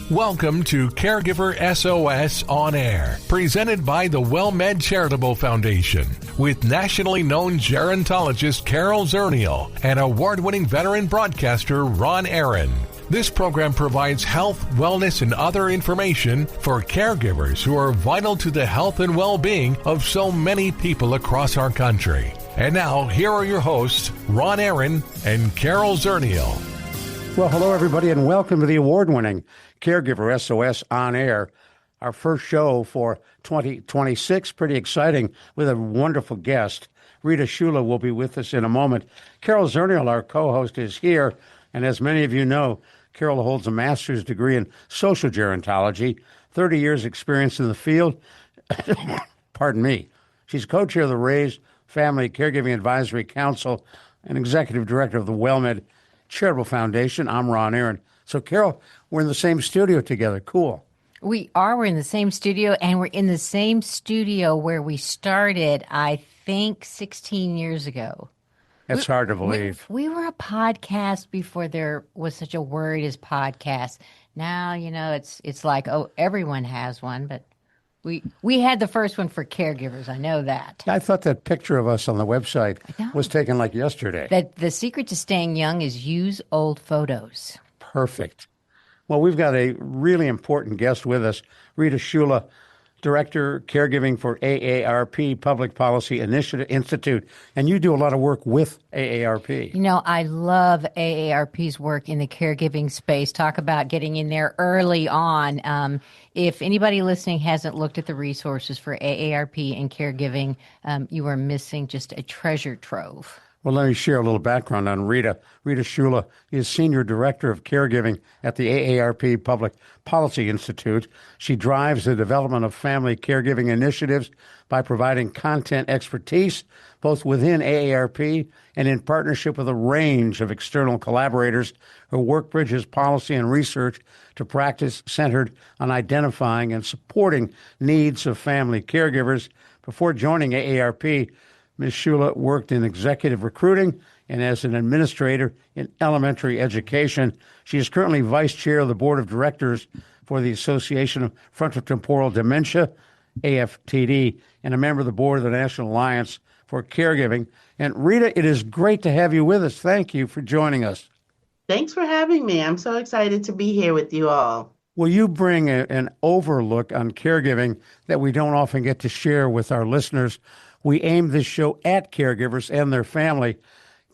Welcome to Caregiver SOS On Air, presented by the WellMed Charitable Foundation, with nationally known gerontologist Carol Zernail and award-winning veteran broadcaster Ron Aaron. This program provides health, wellness, and other information for caregivers who are vital to the health and well-being of so many people across our country. And now, here are your hosts, Ron Aaron and Carol Zernail. Well, hello, everybody, and welcome to the award-winning Caregiver SOS On Air, our first show for 2026. Pretty exciting with a wonderful guest. Rita Choula will be with us in a moment. Carol Zernail, our co-host, is here, and as many of you know, Carol holds a master's degree in social gerontology, 30 years experience in the field. Pardon me. She's co-chair of the Raised Family Caregiving Advisory Council and executive director of the WellMed Charitable Foundation. I'm Ron Aaron. So, Carol, we're in the same studio together. Cool. We are. We're in the same studio, and we're in the same studio where we started, I think, 16 years ago. That's hard to believe. We were a podcast before there was such a word as podcast. Now, you know, it's like, oh, everyone has one, but we had the first one for caregivers. I know that. I thought that picture of us on the website was taken like yesterday. That the secret to staying young is use old photos. Perfect. Well, we've got a really important guest with us, Rita Choula, Director, Caregiving for AARP Public Policy Institute. And you do a lot of work with AARP. You know, I love AARP's work in the caregiving space. Talk about getting in there early on. If anybody listening hasn't looked at the resources for AARP and caregiving, you are missing just a treasure trove. Well, let me share a little background on Rita. Rita Choula is Senior Director of Caregiving at the AARP Public Policy Institute. She drives the development of family caregiving initiatives by providing content expertise, both within AARP and in partnership with a range of external collaborators who work bridges policy and research to practice centered on identifying and supporting needs of family caregivers. Before joining AARP, Ms. Choula worked in executive recruiting and as an administrator in elementary education. She is currently vice chair of the board of directors for the Association of Frontotemporal Dementia, AFTD, and a member of the board of the National Alliance for Caregiving. And Rita, it is great to have you with us. Thank you for joining us. Thanks for having me. I'm so excited to be here with you all. Well, you bring an overlook on caregiving that we don't often get to share with our listeners. We aim this show at caregivers and their family.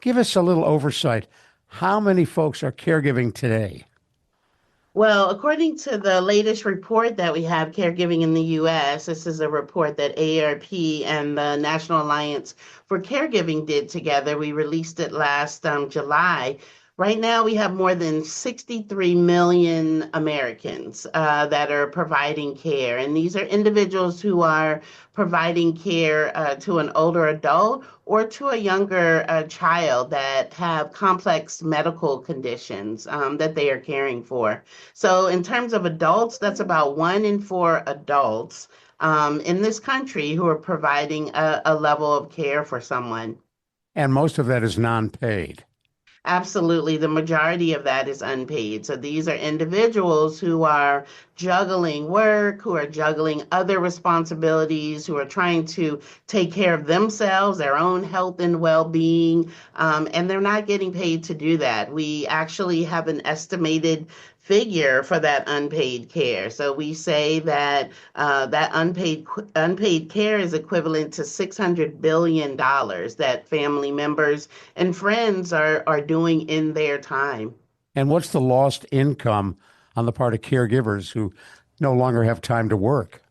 Give us a little oversight. How many folks are caregiving today? Well, according to the latest report that we have, Caregiving in the U.S., this is a report that AARP and the National Alliance for Caregiving did together. We released it last July. Right now, we have more than 63 million Americans that are providing care. And these are individuals who are providing care to an older adult or to a younger child that have complex medical conditions that they are caring for. So in terms of adults, that's about 1 in 4 adults in this country who are providing a level of care for someone. And most of that is non-paid. Absolutely. The majority of that is unpaid. So these are individuals who are juggling work, who are juggling other responsibilities, who are trying to take care of themselves, their own health and well-being, and they're not getting paid to do that. We actually have an estimated figure for that unpaid care. So we say that that unpaid care is equivalent to $600 billion that family members and friends are doing in their time. And what's the lost income on the part of caregivers who no longer have time to work?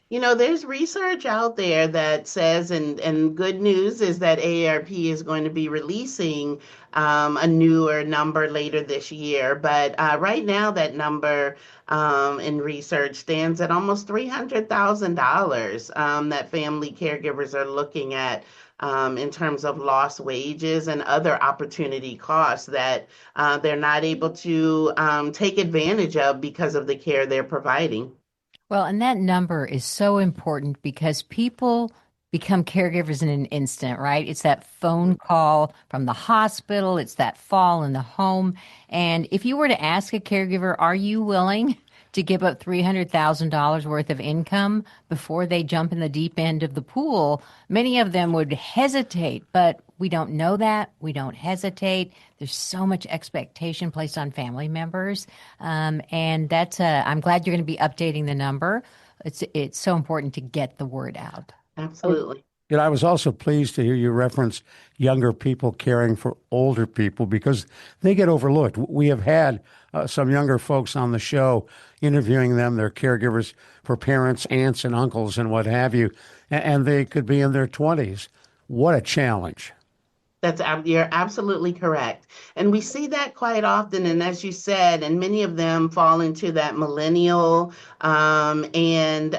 You know, there's research out there that says, and good news is that AARP is going to be releasing a newer number later this year. But right now, that number in research stands at almost $300,000 that family caregivers are looking at in terms of lost wages and other opportunity costs that they're not able to take advantage of because of the care they're providing. Well, and that number is so important because people become caregivers in an instant, right? It's that phone call from the hospital. It's that fall in the home. And if you were to ask a caregiver, are you willing to give up $300,000 worth of income before they jump in the deep end of the pool, many of them would hesitate, but we don't know that. We don't hesitate. There's so much expectation placed on family members. And I'm glad you're going to be updating the number. It's so important to get the word out. Absolutely. I was also pleased to hear you reference younger people caring for older people because they get overlooked. We have had some younger folks on the show interviewing them. They're caregivers for parents, aunts, and uncles, and what have you, and they could be in their 20s. What a challenge. You're absolutely correct. And we see that quite often. And as you said, and many of them fall into that millennial and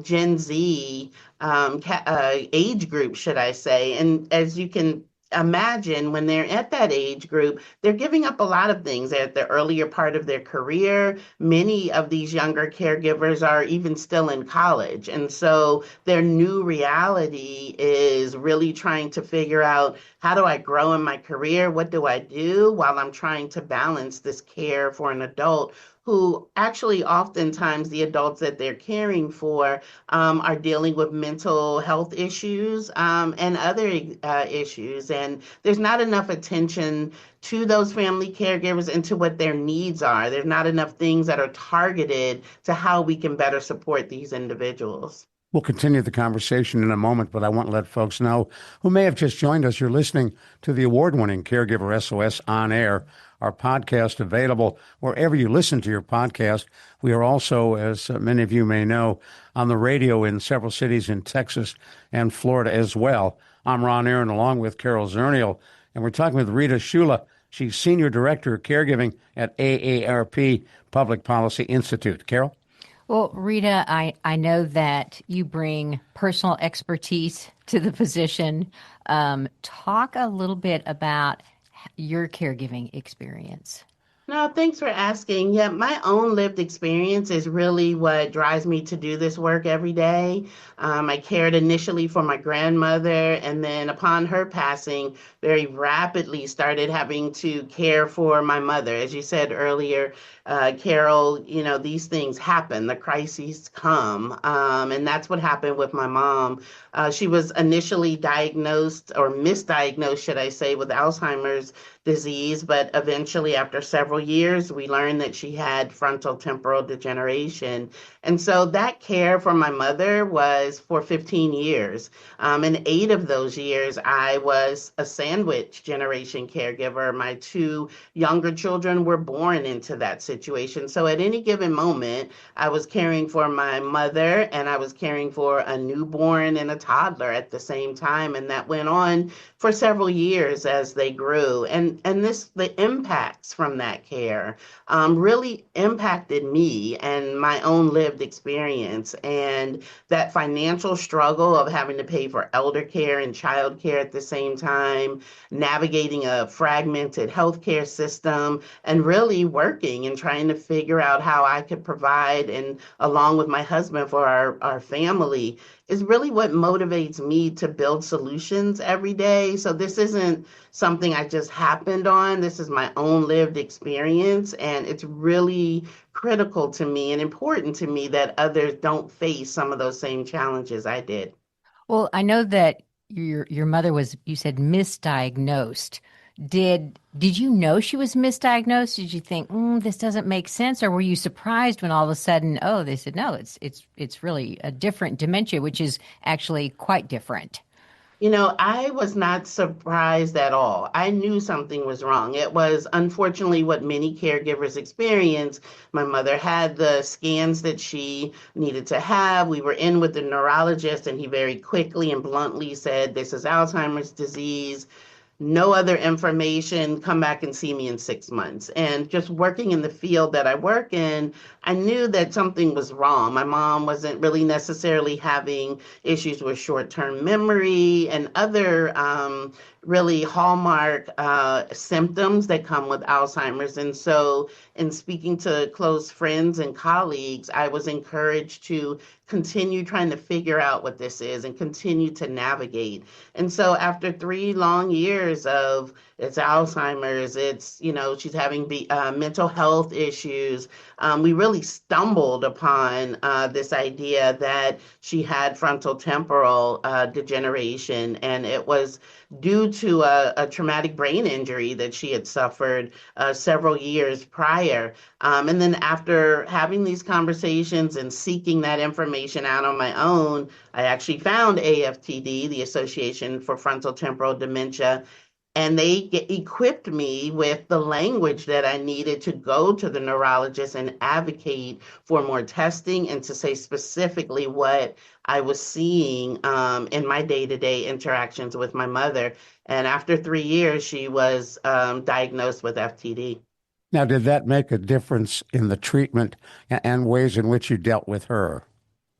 Gen Z age group, should I say. And as you can imagine, when they're at that age group, they're giving up a lot of things. They're at the earlier part of their career. Many of these younger caregivers are even still in college. And so their new reality is really trying to figure out, how do I grow in my career? What do I do while I'm trying to balance this care for an adult who actually oftentimes the adults that they're caring for are dealing with mental health issues and other issues. And there's not enough attention to those family caregivers and to what their needs are. There's not enough things that are targeted to how we can better support these individuals. We'll continue the conversation in a moment, but I want to let folks know who may have just joined us. You're listening to the award-winning Caregiver SOS On Air, our podcast available wherever you listen to your podcast. We are also, as many of you may know, on the radio in several cities in Texas and Florida as well. I'm Ron Aaron, along with Carol Zernail, and we're talking with Rita Choula. She's Senior Director of Caregiving at AARP Public Policy Institute. Carol? Well, Rita, I know that you bring personal expertise to the position. Talk a little bit about your caregiving experience. No, thanks for asking. Yeah, my own lived experience is really what drives me to do this work every day. I cared initially for my grandmother, and then upon her passing, very rapidly started having to care for my mother. As you said earlier, Carol, these things happen, the crises come, and that's what happened with my mom. She was initially diagnosed, or misdiagnosed, should I say, with Alzheimer's disease, but eventually after several years, we learned that she had frontotemporal degeneration. And so that care for my mother was for 15 years. And 8 of those years, I was a sandwich generation caregiver. My 2 younger children were born into that situation. So at any given moment, I was caring for my mother and I was caring for a newborn and a toddler at the same time. And that went on for several years as they grew. And the impacts from that care really impacted me and my own lived experience. And that financial struggle of having to pay for elder care and child care at the same time, navigating a fragmented healthcare system, and really working and trying to figure out how I could provide, and along with my husband, for our family, is really what motivates me to build solutions every day. So this isn't something I just happened on. This is my own lived experience, and it's really critical to me and important to me that others don't face some of those same challenges I did. Well, I know that your mother was, you said, misdiagnosed. Did you know she was misdiagnosed? Did you think, this doesn't make sense? Or were you surprised when all of a sudden, they said, no, it's really a different dementia, which is actually quite different? I was not surprised at all. I knew something was wrong. It was unfortunately what many caregivers experience. My mother had the scans that she needed to have. We were in with the neurologist, and he very quickly and bluntly said, this is Alzheimer's disease. No other information, come back and see me in 6 months. And just working in the field that I work in, I knew that something was wrong. My mom wasn't really necessarily having issues with short-term memory and other really hallmark symptoms that come with Alzheimer's. And so in speaking to close friends and colleagues, I was encouraged to continue trying to figure out what this is and continue to navigate. And so after 3 long years of it's Alzheimer's, it's, she's having mental health issues. We really stumbled upon this idea that she had frontal temporal degeneration, and it was due to a traumatic brain injury that she had suffered several years prior. And then after having these conversations and seeking that information out on my own, I actually found AFTD, the Association for Frontal Temporal Dementia, and they equipped me with the language that I needed to go to the neurologist and advocate for more testing and to say specifically what I was seeing in my day-to-day interactions with my mother. And after 3 years, she was diagnosed with FTD. Now, did that make a difference in the treatment and ways in which you dealt with her?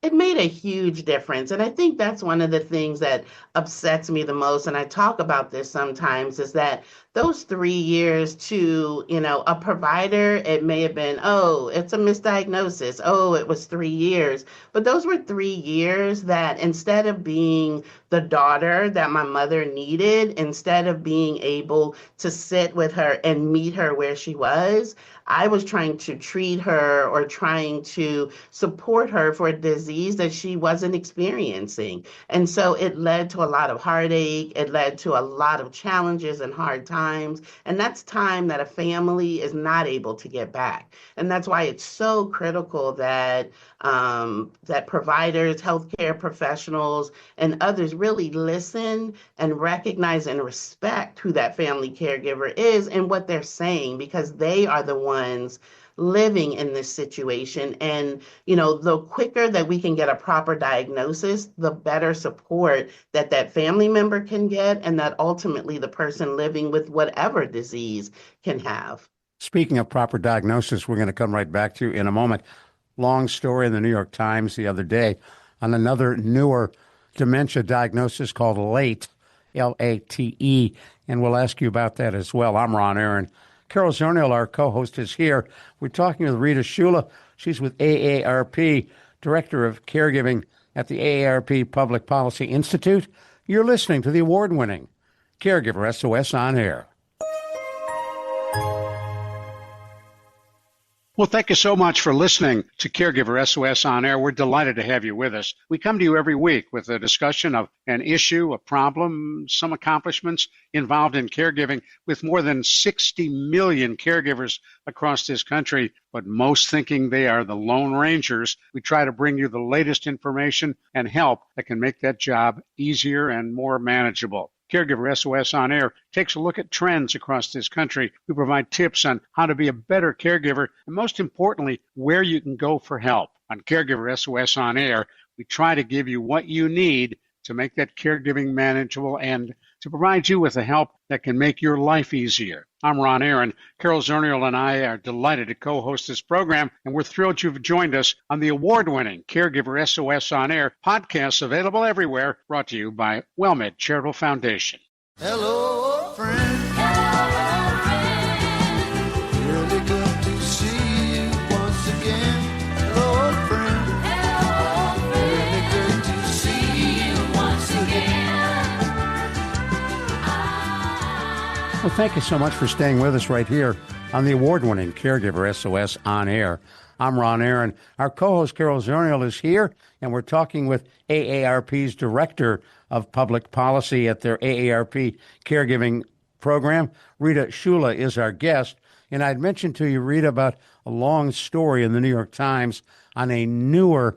It made a huge difference. And I think that's one of the things that upsets me the most. And I talk about this sometimes is that those 3 years to, a provider, it may have been, oh, it's a misdiagnosis. Oh, it was 3 years. But those were 3 years that instead of being the daughter that my mother needed, instead of being able to sit with her and meet her where she was, I was trying to treat her or trying to support her for a disease that she wasn't experiencing. And so it led to a lot of heartache. It led to a lot of challenges and hard times. And that's time that a family is not able to get back. And that's why it's so critical that that providers, healthcare professionals, and others really listen and recognize and respect who that family caregiver is and what they're saying, because they are the ones living in this situation. And, the quicker that we can get a proper diagnosis, the better support that that family member can get, and that ultimately the person living with whatever disease can have. Speaking of proper diagnosis, we're going to come right back to you in a moment. Long story in the New York Times the other day on another newer dementia diagnosis called LATE, L-A-T-E, and we'll ask you about that as well. I'm Ron Aaron. Carol Zernail, our co-host, is here. We're talking with Rita Choula. She's with AARP, Director of Caregiving at the AARP Public Policy Institute. You're listening to the award-winning Caregiver SOS on air. Well, thank you so much for listening to Caregiver SOS on air. We're delighted to have you with us. We come to you every week with a discussion of an issue, a problem, some accomplishments involved in caregiving with more than 60 million caregivers across this country, but most thinking they are the Lone Rangers. We try to bring you the latest information and help that can make that job easier and more manageable. Caregiver SOS on air takes a look at trends across this country. We provide tips on how to be a better caregiver, and most importantly, where you can go for help. On Caregiver SOS on air, we try to give you what you need to make that caregiving manageable and to provide you with the help that can make your life easier. I'm Ron Aaron. Carol Zernail and I are delighted to co-host this program, and we're thrilled you've joined us on the award-winning Caregiver SOS on Air podcast, available everywhere, brought to you by WellMed Charitable Foundation. Hello, friend. Hello, friend. Really good to see you once again. Hello, friend. Hello, friend. Really good to see you once again. Well, thank you so much for staying with us right here on the award-winning Caregiver SOS on air. I'm Ron Aaron. Our co-host Carol Zernail is here, and we're talking with AARP's Director of Public Policy at their AARP Caregiving program. Rita Choula is our guest. And I'd mentioned to you, Rita, about a long story in the New York Times on a newer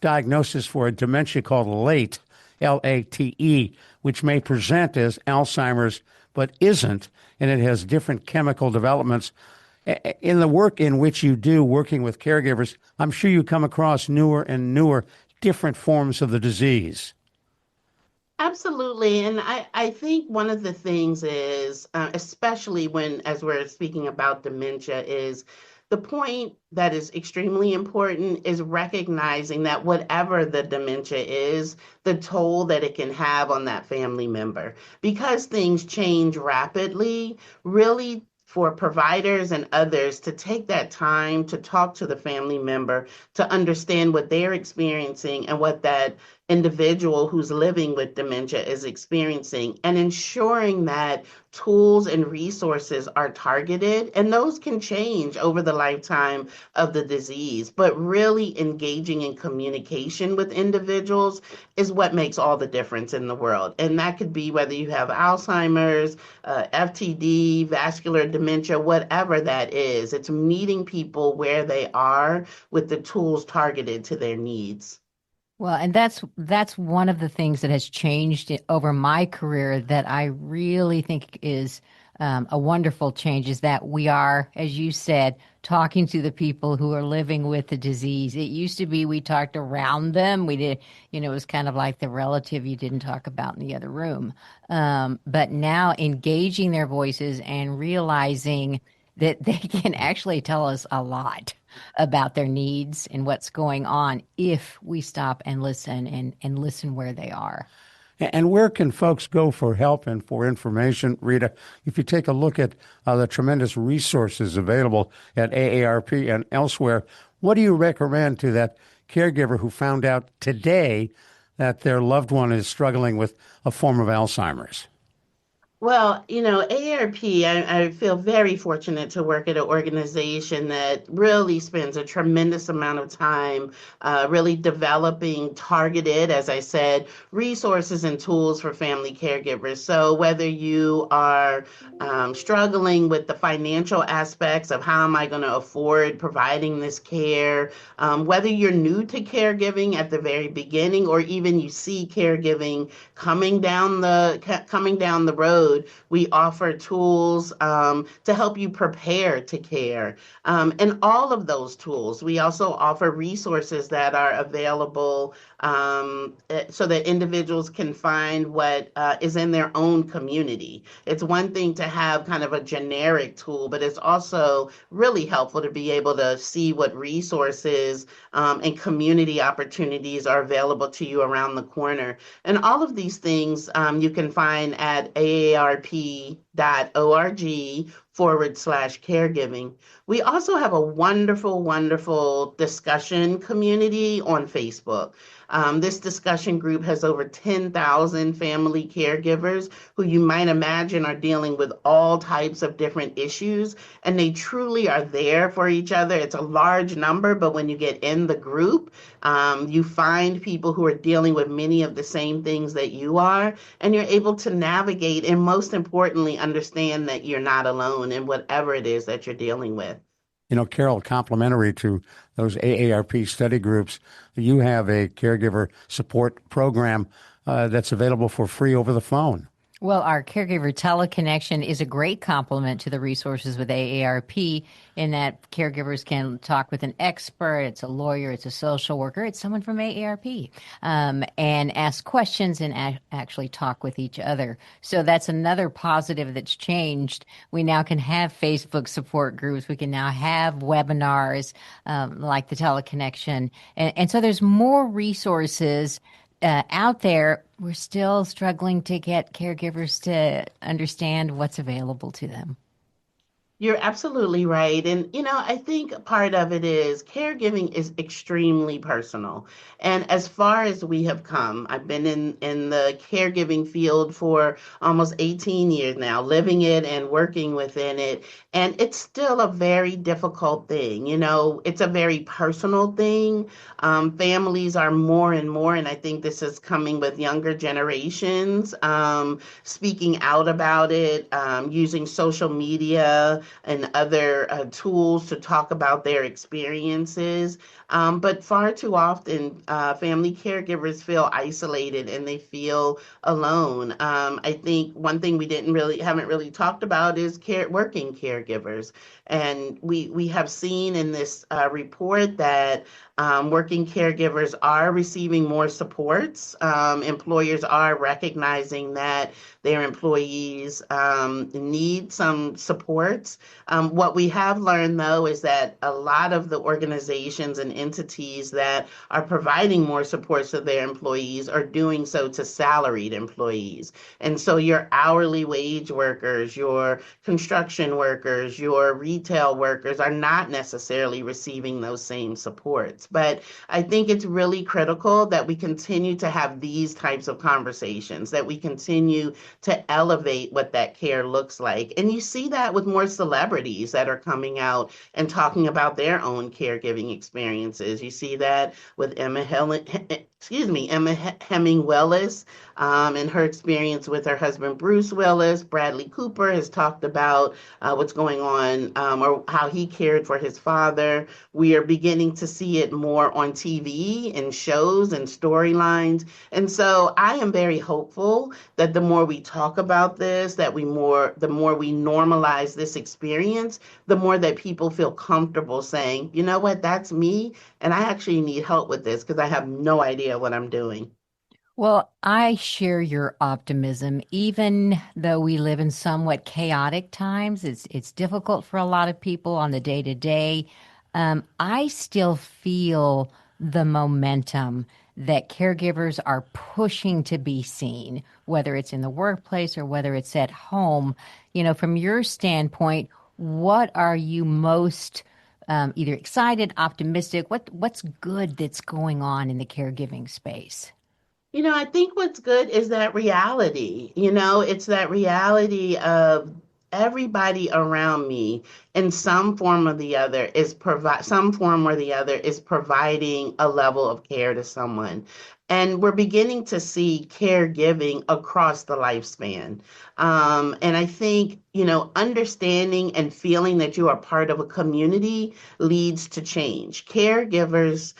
diagnosis for a dementia called LATE, L-A-T-E, which may present as Alzheimer's, but isn't, and it has different chemical developments. In the work in which you do, working with caregivers, I'm sure you come across newer and newer different forms of the disease. Absolutely. And I think one of the things is, especially as we're speaking about dementia, is the point that is extremely important is recognizing that whatever the dementia is, the toll that it can have on that family member. Because things change rapidly, really for providers and others to take that time to talk to the family member, to understand what they're experiencing and what that individual who's living with dementia is experiencing, and ensuring that tools and resources are targeted. And those can change over the lifetime of the disease, but really engaging in communication with individuals is what makes all the difference in the world. And that could be whether you have Alzheimer's, FTD, vascular dementia, whatever that is. It's meeting people where they are with the tools targeted to their needs. Well, and that's one of the things that has changed over my career that I really think is a wonderful change is that we are, as you said, talking to the people who are living with the disease. It used to be we talked around them. We did, it was kind of like the relative you didn't talk about in the other room. But now engaging their voices and realizing that they can actually tell us a lot about their needs and what's going on if we stop and listen and listen where they are. And where can folks go for help and for information, Rita? If you take a look at the tremendous resources available at AARP and elsewhere, what do you recommend to that caregiver who found out today that their loved one is struggling with a form of Alzheimer's? Well, AARP, I feel very fortunate to work at an organization that really spends a tremendous amount of time really developing targeted, as I said, resources and tools for family caregivers. So whether you are struggling with the financial aspects of how am I going to afford providing this care, whether you're new to caregiving at the very beginning, or even you see caregiving coming down the road, we offer tools to help you prepare to care. And all of those tools, we also offer resources that are available so that individuals can find what is in their own community. It's one thing to have kind of a generic tool, but it's also really helpful to be able to see what resources and community opportunities are available to you around the corner. And all of these things you can find at aarp.org/caregiving. We also have a wonderful, wonderful discussion community on Facebook. This discussion group has over 10,000 family caregivers who you might imagine are dealing with all types of different issues, and they truly are there for each other. It's a large number, but when you get in the group, you find people who are dealing with many of the same things that you are, and you're able to navigate and, most importantly, understand that you're not alone in whatever it is that you're dealing with. Carol, complementary to those AARP study groups, you have a caregiver support program that's available for free over the phone. Well, our caregiver teleconnection is a great complement to the resources with AARP in that caregivers can talk with an expert. It's a lawyer, it's a social worker, it's someone from AARP, and ask questions and actually talk with each other. So that's another positive that's changed. We now can have Facebook support groups. We can now have webinars like the teleconnection. And so there's more resources out there. We're still struggling to get caregivers to understand what's available to them. You're absolutely right. And, I think part of it is caregiving is extremely personal. And as far as we have come, I've been in the caregiving field for almost 18 years now, living it and working within it. And it's still a very difficult thing. It's a very personal thing. Families are more and more, and I think this is coming with younger generations, speaking out about it, using social media and other tools to talk about their experiences. But far too often, family caregivers feel isolated and they feel alone. I think one thing we haven't really talked about is working caregivers. And we have seen in this report that working caregivers are receiving more supports. Employers are recognizing that their employees need some supports. What we have learned, though, is that a lot of the organizations and entities that are providing more supports to their employees are doing so to salaried employees. And so your hourly wage workers, your construction workers, your retail workers are not necessarily receiving those same supports. But I think it's really critical that we continue to have these types of conversations, that we continue to elevate what that care looks like. And you see that with more celebrities that are coming out and talking about their own caregiving experiences. You see that with Emma Hemming Willis and her experience with her husband, Bruce Willis. Bradley Cooper has talked about what's going on or how he cared for his father. We are beginning to see it more on TV and shows and storylines. And so I am very hopeful that the more we talk about this, the more we normalize this experience, the more that people feel comfortable saying, you know what, that's me, and I actually need help with this because I have no idea what I'm doing. Well, I share your optimism, even though we live in somewhat chaotic times. It's difficult for a lot of people on the day to day. I still feel the momentum that caregivers are pushing to be seen, whether it's in the workplace or whether it's at home. From your standpoint, what are you most either excited, optimistic? What's good that's going on in the caregiving space? I think what's good is that reality. It's that reality of everybody around me in some form or the other is providing a level of care to someone. And we're beginning to see caregiving across the lifespan. And I think, understanding and feeling that you are part of a community leads to change. Caregivers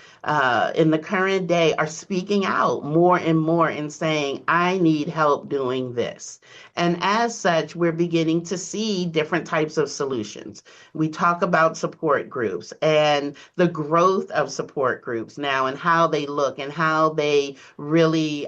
in the current day are speaking out more and more and saying, I need help doing this. And as such, we're beginning to see different types of solutions. We talk about support groups and the growth of support groups now and how they look and how they really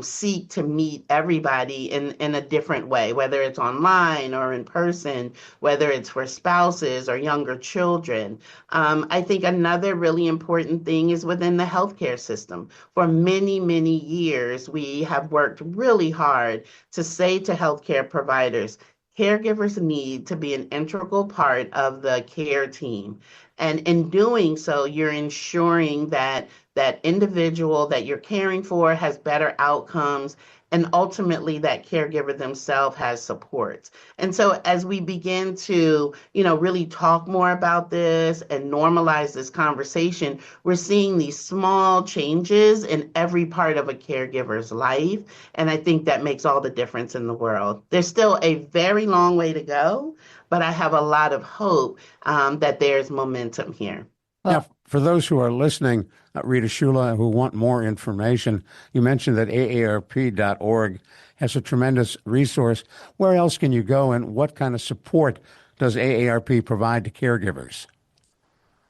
seek to meet everybody in a different way, whether it's online or in person, whether it's for spouses or younger children. I think another really important thing is within the healthcare system. For many, many years, we have worked really hard to say to healthcare providers, caregivers need to be an integral part of the care team. And in doing so, you're ensuring that that individual that you're caring for has better outcomes, and ultimately that caregiver themselves has supports. And so as we begin to, really talk more about this and normalize this conversation, we're seeing these small changes in every part of a caregiver's life. And I think that makes all the difference in the world. There's still a very long way to go, but I have a lot of hope that there's momentum here. Now, for those who are listening, Rita Choula, who want more information, you mentioned that AARP.org has a tremendous resource. Where else can you go, and what kind of support does AARP provide to caregivers?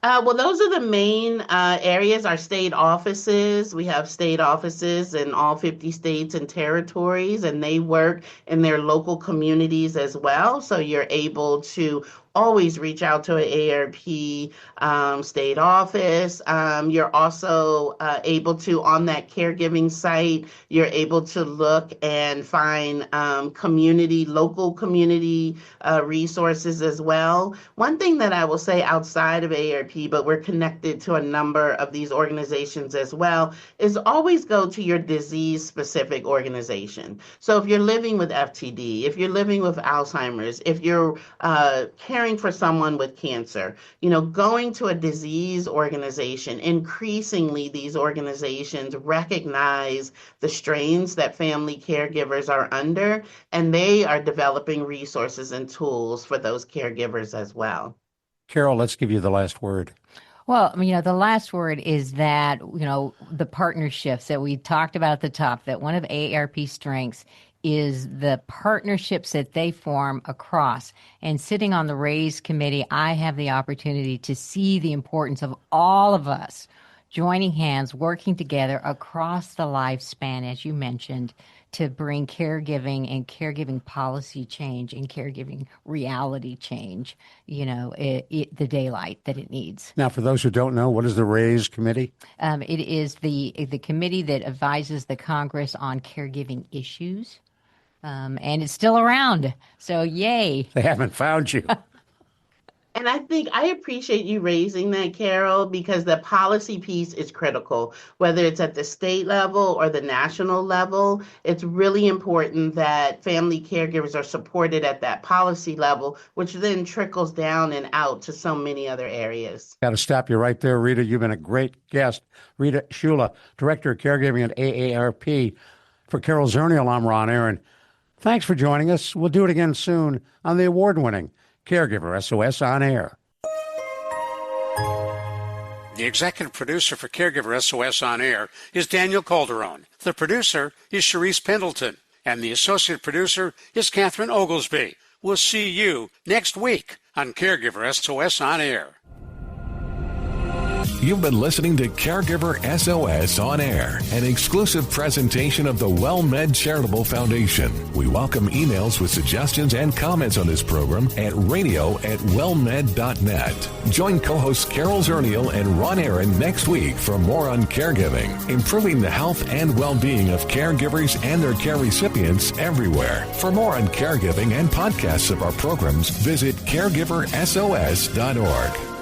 Well, those are the main areas, our state offices. We have state offices in all 50 states and territories, and they work in their local communities as well. So you're able to always reach out to an AARP state office. You're also able to, on that caregiving site, you're able to look and find local community resources as well. One thing that I will say outside of AARP, but we're connected to a number of these organizations as well, is always go to your disease-specific organization. So if you're living with FTD, if you're living with Alzheimer's, if you're caring for someone with cancer, going to a disease organization, increasingly these organizations recognize the strains that family caregivers are under, and they are developing resources and tools for those caregivers as well. Carol, let's give you the last word. Well, the last word is that, the partnerships that we talked about at the top, that one of AARP's strengths is the partnerships that they form across. And sitting on the RAISE committee, I have the opportunity to see the importance of all of us joining hands, working together across the lifespan, as you mentioned, to bring caregiving and caregiving policy change and caregiving reality change, the daylight that it needs. Now, for those who don't know, what is the RAISE committee? It is the committee that advises the Congress on caregiving issues, and it's still around. So, yay! They haven't found you. And I think I appreciate you raising that, Carol, because the policy piece is critical. Whether it's at the state level or the national level, it's really important that family caregivers are supported at that policy level, which then trickles down and out to so many other areas. Got to stop you right there, Rita. You've been a great guest. Rita Choula, Director of Caregiving at AARP. For Carol Zernail, I'm Ron Aaron. Thanks for joining us. We'll do it again soon on the award-winning Caregiver SOS On Air. The executive producer for Caregiver SOS On Air is Daniel Calderon. The producer is Sharice Pendleton. And the associate producer is Catherine Oglesby. We'll see you next week on Caregiver SOS On Air. You've been listening to Caregiver SOS On Air, an exclusive presentation of the WellMed Charitable Foundation. We welcome emails with suggestions and comments on this program at radio@wellmed.net. Join co-hosts Carol Zernail and Ron Aaron next week for more on caregiving, improving the health and well-being of caregivers and their care recipients everywhere. For more on caregiving and podcasts of our programs, visit caregiversos.org.